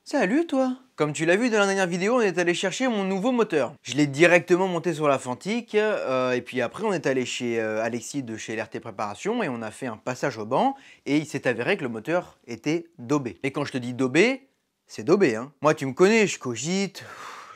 Salut toi! Comme tu l'as vu dans la dernière vidéo, on est allé chercher mon nouveau moteur. Je l'ai directement monté sur la Fantique et puis après on est allé chez Alexis de chez LRT Préparation et on a fait un passage au banc et il s'est avéré que le moteur était daubé. Et quand je te dis daubé, c'est daubé hein. Moi tu me connais, je cogite,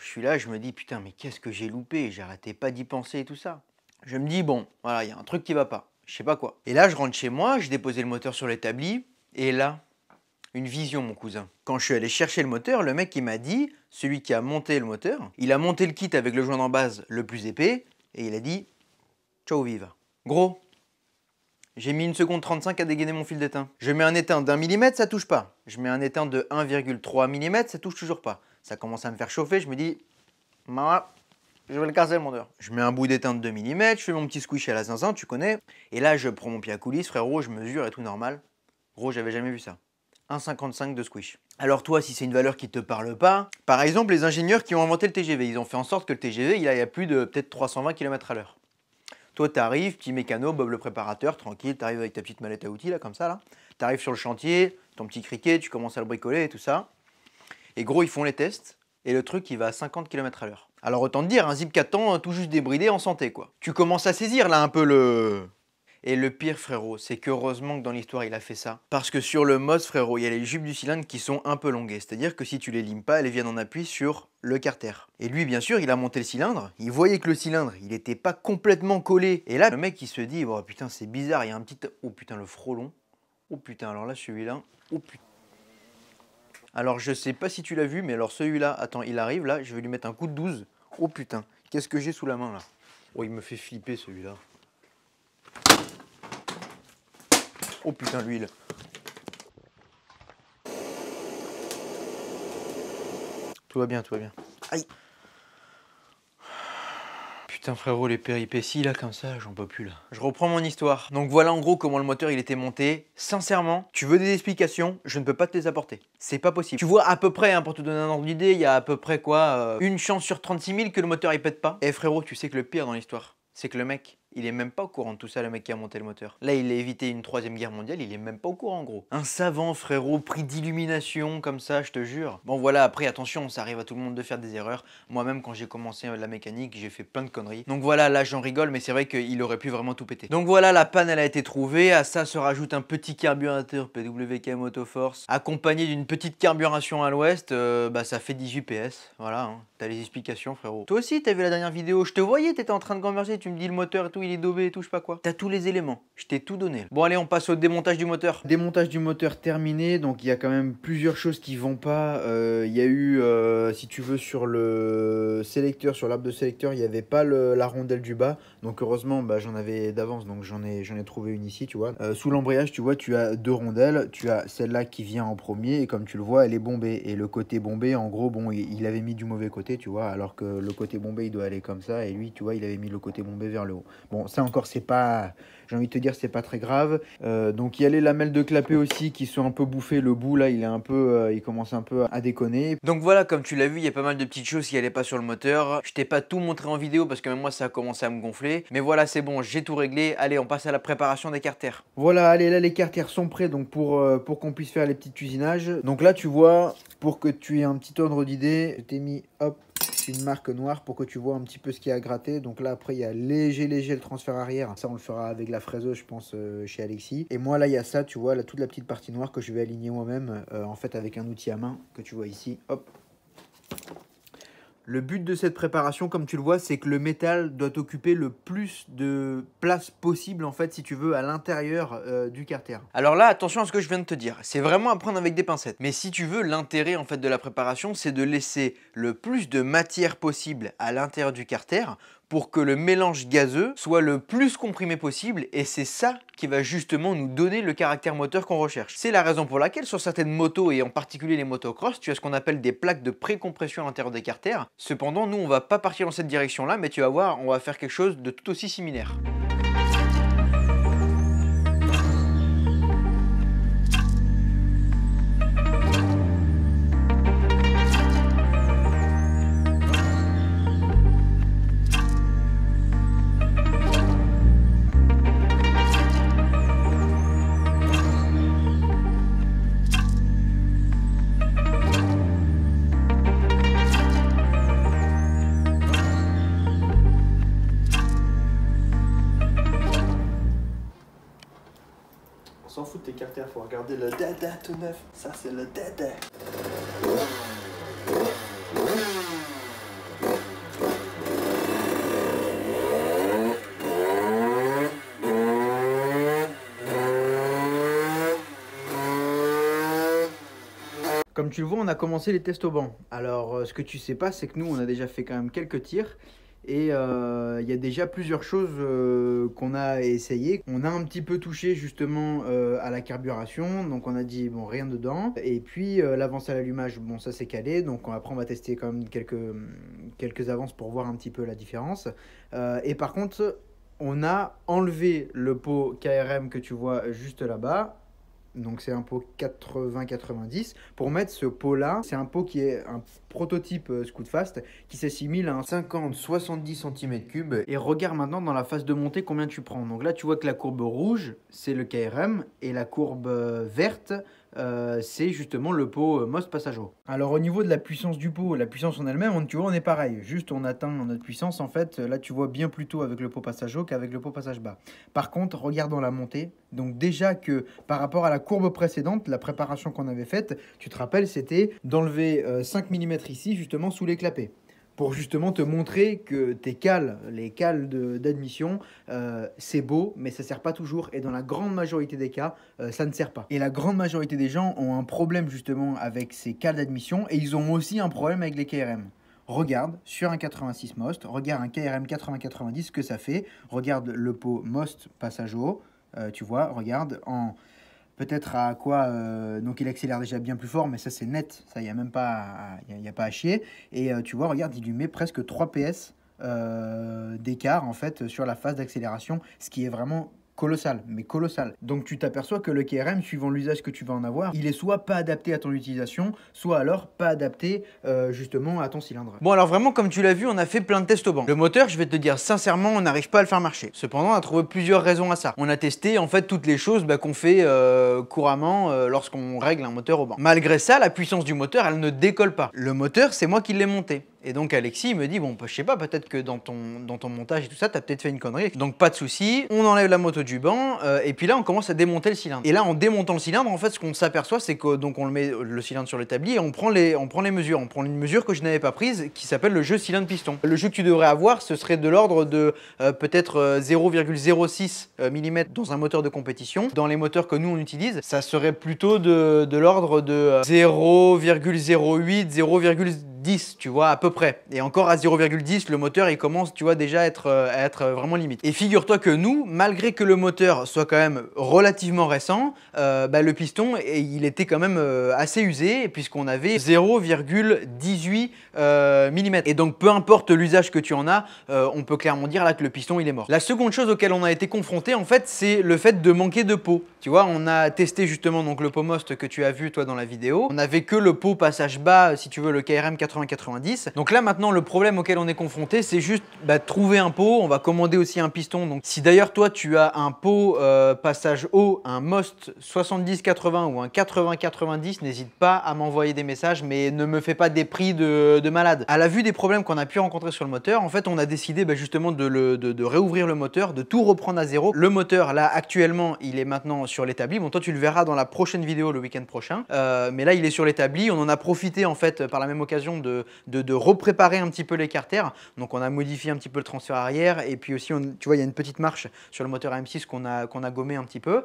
je suis là, je me dis putain mais qu'est-ce que j'ai loupé, j'arrêtais pas d'y penser et tout ça. Je me dis bon, voilà, il y a un truc qui va pas, je sais pas quoi. Et là je rentre chez moi, je déposais le moteur sur l'établi et là... Une vision, mon cousin. Quand je suis allé chercher le moteur, le mec il m'a dit, celui qui a monté le moteur, il a monté le kit avec le joint en base le plus épais, et il a dit « Ciao viva ». Gros, j'ai mis 1 seconde 35 à dégainer mon fil d'étain. Je mets un étain d'1 mm, ça touche pas. Je mets un étain de 1,3 mm, ça touche toujours pas. Ça commence à me faire chauffer, je me dis « Maman, je vais le casser le moteur ». Je mets un bout d'étain de 2 mm, je fais mon petit squish à la zinzin, tu connais. Et là, je prends mon pied à coulisse, frérot, je mesure et tout normal. Gros, j'avais jamais vu ça. 1,55 de squish. Alors toi, si c'est une valeur qui ne te parle pas, par exemple, les ingénieurs qui ont inventé le TGV, ils ont fait en sorte que le TGV, il aille à plus de peut-être 320 km/h. Toi, tu arrives, petit mécano, Bob le préparateur, tranquille, tu arrives avec ta petite mallette à outils, là, comme ça, là. Tu arrives sur le chantier, ton petit criquet, tu commences à le bricoler et tout ça. Et gros, ils font les tests, et le truc, il va à 50 km/h. Alors autant te dire, un Zip 4 ans, tout juste débridé en santé, quoi. Tu commences à saisir, là, un peu le... Et le pire, frérot, c'est qu'heureusement que dans l'histoire, il a fait ça. Parce que sur le MOS, frérot, il y a les jupes du cylindre qui sont un peu longuées. C'est-à-dire que si tu les limes pas, elles viennent en appui sur le carter. Et lui, bien sûr, il a monté le cylindre. Il voyait que le cylindre, il était pas complètement collé. Et là, le mec, il se dit, oh putain, c'est bizarre, il y a un petit... Oh putain, le frôlon. Oh putain, alors là, celui-là... Oh putain. Alors, je sais pas si tu l'as vu, mais alors celui-là, attends, il arrive, là, je vais lui mettre un coup de 12. Oh putain, qu'est-ce que j'ai sous la main, là? Oh, il me fait flipper, celui-là. Oh putain, l'huile. Tout va bien, tout va bien. Aïe. Putain frérot, les péripéties là comme ça, j'en peux plus là. Je reprends mon histoire. Donc voilà en gros comment le moteur il était monté. Sincèrement, tu veux des explications, je ne peux pas te les apporter. C'est pas possible. Tu vois à peu près, hein, pour te donner un ordre d'idée, il y a à peu près quoi, une chance sur 36 000 que le moteur il pète pas. Et frérot, tu sais que le pire dans l'histoire, c'est que le mec, il est même pas au courant de tout ça, le mec qui a monté le moteur. Là, il a évité une 3e guerre mondiale, il est même pas au courant, en gros. Un savant, frérot, pris d'illumination, comme ça, je te jure. Bon, voilà, après, attention, ça arrive à tout le monde de faire des erreurs. Moi-même, quand j'ai commencé la mécanique, j'ai fait plein de conneries. Donc voilà, là, j'en rigole, mais c'est vrai qu'il aurait pu vraiment tout péter. Donc voilà, la panne, elle a été trouvée. À ça se rajoute un petit carburateur PWK Motoforce, accompagné d'une petite carburation à l'ouest. Bah, ça fait 18 PS. Voilà, hein. T'as les explications, frérot. Toi aussi, t'as vu la dernière vidéo, je te voyais, t'étais en train de gamberger, tu me dis le moteur et tout, il est daubé et tout, je sais pas quoi. T'as tous les éléments, je t'ai tout donné. Bon allez, on passe au démontage du moteur. Démontage du moteur terminé, donc il y a quand même plusieurs choses qui vont pas. Il y a eu, si tu veux, sur le sélecteur, sur l'arbre de sélecteur, il n'y avait pas la rondelle du bas. Donc heureusement, bah, j'en avais d'avance, donc j'en ai trouvé une ici, tu vois. Sous l'embrayage, tu vois, tu as 2 rondelles. Tu as celle-là qui vient en premier, et comme tu le vois, elle est bombée. Et le côté bombé, en gros, bon, il avait mis du mauvais côté, tu vois, alors que le côté bombé, il doit aller comme ça. Et lui, tu vois, il avait mis le côté bombé vers le haut. Bon, ça encore, c'est pas... J'ai envie de te dire, c'est pas très grave. Donc il y a les lamelles de clapet aussi qui sont un peu bouffées. Le bout là, il est un peu, il commence un peu à déconner. Donc voilà, comme tu l'as vu, il y a pas mal de petites choses qui allaient pas sur le moteur. Je t'ai pas tout montré en vidéo parce que même moi ça a commencé à me gonfler. Mais voilà, c'est bon, j'ai tout réglé. Allez, on passe à la préparation des carters. Voilà, allez, là les carters sont prêts donc pour qu'on puisse faire les petits usinages. Donc là, tu vois, pour que tu aies un petit ordre d'idée, je t'ai mis, hop, une marque noire pour que tu vois un petit peu ce qu'il y a à gratter. Donc là après il y a léger le transfert arrière, ça on le fera avec la fraiseuse je pense chez Alexis. Et moi là il y a ça, tu vois, là toute la petite partie noire que je vais aligner moi-même en fait avec un outil à main que tu vois ici, hop. Le but de cette préparation, comme tu le vois, c'est que le métal doit occuper le plus de place possible, en fait, si tu veux, à l'intérieur du carter. Alors là, attention à ce que je viens de te dire. C'est vraiment à prendre avec des pincettes. Mais si tu veux, l'intérêt, en fait, de la préparation, c'est de laisser le plus de matière possible à l'intérieur du carter pour que le mélange gazeux soit le plus comprimé possible, et c'est ça qui va justement nous donner le caractère moteur qu'on recherche. C'est la raison pour laquelle sur certaines motos, et en particulier les motocross, tu as ce qu'on appelle des plaques de pré-compression à l'intérieur des carters. Cependant, nous on va pas partir dans cette direction-là, mais tu vas voir, on va faire quelque chose de tout aussi similaire. s'en fout de tes carters, faut regarder le dada tout neuf. Ça c'est le dada. Comme tu le vois, on a commencé les tests au banc. Alors, ce que tu sais pas, c'est que nous, on a déjà fait quand même quelques tirs. Et il y a déjà plusieurs choses qu'on a essayé. On a un petit peu touché justement à la carburation. Donc, on a dit, bon, rien dedans. Et puis, l'avance à l'allumage, bon, ça c'est calé. Donc, après, on va tester quand même quelques avances pour voir un petit peu la différence. Et par contre, on a enlevé le pot KRM que tu vois juste là-bas. Donc c'est un pot 80-90. Pour mettre ce pot là, c'est un pot qui est un prototype Scootfast qui s'assimile à un 50-70 cm3. Et regarde maintenant dans la phase de montée combien tu prends. Donc là tu vois que la courbe rouge c'est le KRM et la courbe verte c'est justement le pot Most Passage haut. Alors au niveau de la puissance du pot, la puissance en elle-même, tu vois on est pareil. Juste on atteint notre puissance en fait. Là tu vois bien plus tôt avec le pot passage haut qu'avec le pot passage bas. Par contre regarde dans la montée. Donc déjà que par rapport à la courbe précédente, la préparation qu'on avait faite, tu te rappelles c'était d'enlever 5 mm ici justement sous les clapets. Pour justement te montrer que tes cales, les cales d'admission, c'est beau, mais ça ne sert pas toujours. Et dans la grande majorité des cas, ça ne sert pas. Et la grande majorité des gens ont un problème justement avec ces cales d'admission. Et ils ont aussi un problème avec les KRM. Regarde sur un 86 Most, regarde un KRM 80-90 ce que ça fait. Regarde le pot Most Passage haut, tu vois, regarde en... Peut-être à quoi, donc il accélère déjà bien plus fort, mais ça c'est net, ça il n'y a même pas, y a pas à chier. Et tu vois, regarde, il lui met presque 3 PS d'écart en fait sur la phase d'accélération, ce qui est vraiment colossal, mais colossal. Donc tu t'aperçois que le KRM, suivant l'usage que tu vas en avoir, il est soit pas adapté à ton utilisation, soit alors pas adapté justement à ton cylindre. Bon alors vraiment comme tu l'as vu, on a fait plein de tests au banc. Le moteur, je vais te dire sincèrement, on n'arrive pas à le faire marcher. Cependant, on a trouvé plusieurs raisons à ça. On a testé en fait toutes les choses qu'on fait couramment lorsqu'on règle un moteur au banc. Malgré ça, la puissance du moteur, elle ne décolle pas. Le moteur, c'est moi qui l'ai monté. Et donc Alexis me dit, bon, je sais pas, peut-être que dans ton montage et tout ça, tu as peut-être fait une connerie. Donc pas de souci, on enlève la moto du banc, et puis là, on commence à démonter le cylindre. Et là, en démontant le cylindre, en fait, ce qu'on s'aperçoit, c'est que donc on le met le cylindre sur l'établi et on prend les mesures. On prend une mesure que je n'avais pas prise, qui s'appelle le jeu cylindre-piston. Le jeu que tu devrais avoir, ce serait de l'ordre de peut-être 0,06 mm dans un moteur de compétition. Dans les moteurs que nous, on utilise, ça serait plutôt de l'ordre de 0,08, 0,10, tu vois, à peu près. Et encore à 0,10, le moteur, il commence, tu vois, déjà à être vraiment limite. Et figure-toi que nous, malgré que le moteur soit quand même relativement récent, le piston, il était quand même assez usé, puisqu'on avait 0,18 mm. Et donc, peu importe l'usage que tu en as, on peut clairement dire là que le piston, il est mort. La seconde chose auquel on a été confronté, en fait, c'est le fait de manquer de pot. Tu vois, on a testé justement donc le pot Most que tu as vu, toi, dans la vidéo. On n'avait que le pot passage bas, si tu veux, le KRM 80-90. Donc là, maintenant, le problème auquel on est confronté, c'est juste trouver un pot. On va commander aussi un piston. Donc, si d'ailleurs, toi, tu as un pot passage haut, un Most 70-80 ou un 80-90, n'hésite pas à m'envoyer des messages, mais ne me fais pas des prix de malade. À la vue des problèmes qu'on a pu rencontrer sur le moteur, en fait, on a décidé justement de réouvrir le moteur, de tout reprendre à zéro. Le moteur, là, actuellement, il est maintenant sur l'établi. Bon, toi, tu le verras dans la prochaine vidéo le week-end prochain. Mais là, il est sur l'établi. On en a profité, en fait, par la même occasion de repréparer un petit peu les carters. Donc, on a modifié un petit peu le transfert arrière. Et puis aussi, tu vois, il y a une petite marche sur le moteur AM6 qu'on a gommé un petit peu.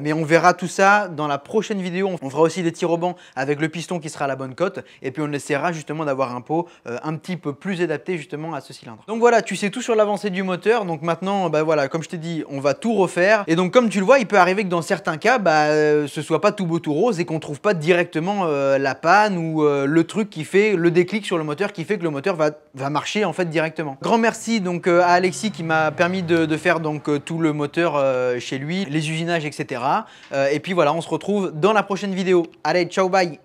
Mais on verra tout ça dans la prochaine vidéo. On fera aussi des tirs au banc avec le piston qui sera à la bonne cote. Et puis, on essaiera justement d'avoir un pot un petit peu plus adapté justement à ce cylindre. Donc voilà, tu sais tout sur l'avancée du moteur. Donc maintenant, voilà, comme je t'ai dit, on va tout refaire. Et donc, comme tu le vois, il peut arriver que dans certains cas, ce soit pas tout beau tout rose et qu'on trouve pas directement la panne ou le truc qui fait le déclic sur le moteur qui fait que le moteur va marcher en fait directement. Grand merci donc à Alexis qui m'a permis de faire donc tout le moteur chez lui, les usinages, etc. Et puis voilà, on se retrouve dans la prochaine vidéo. Allez, ciao, bye!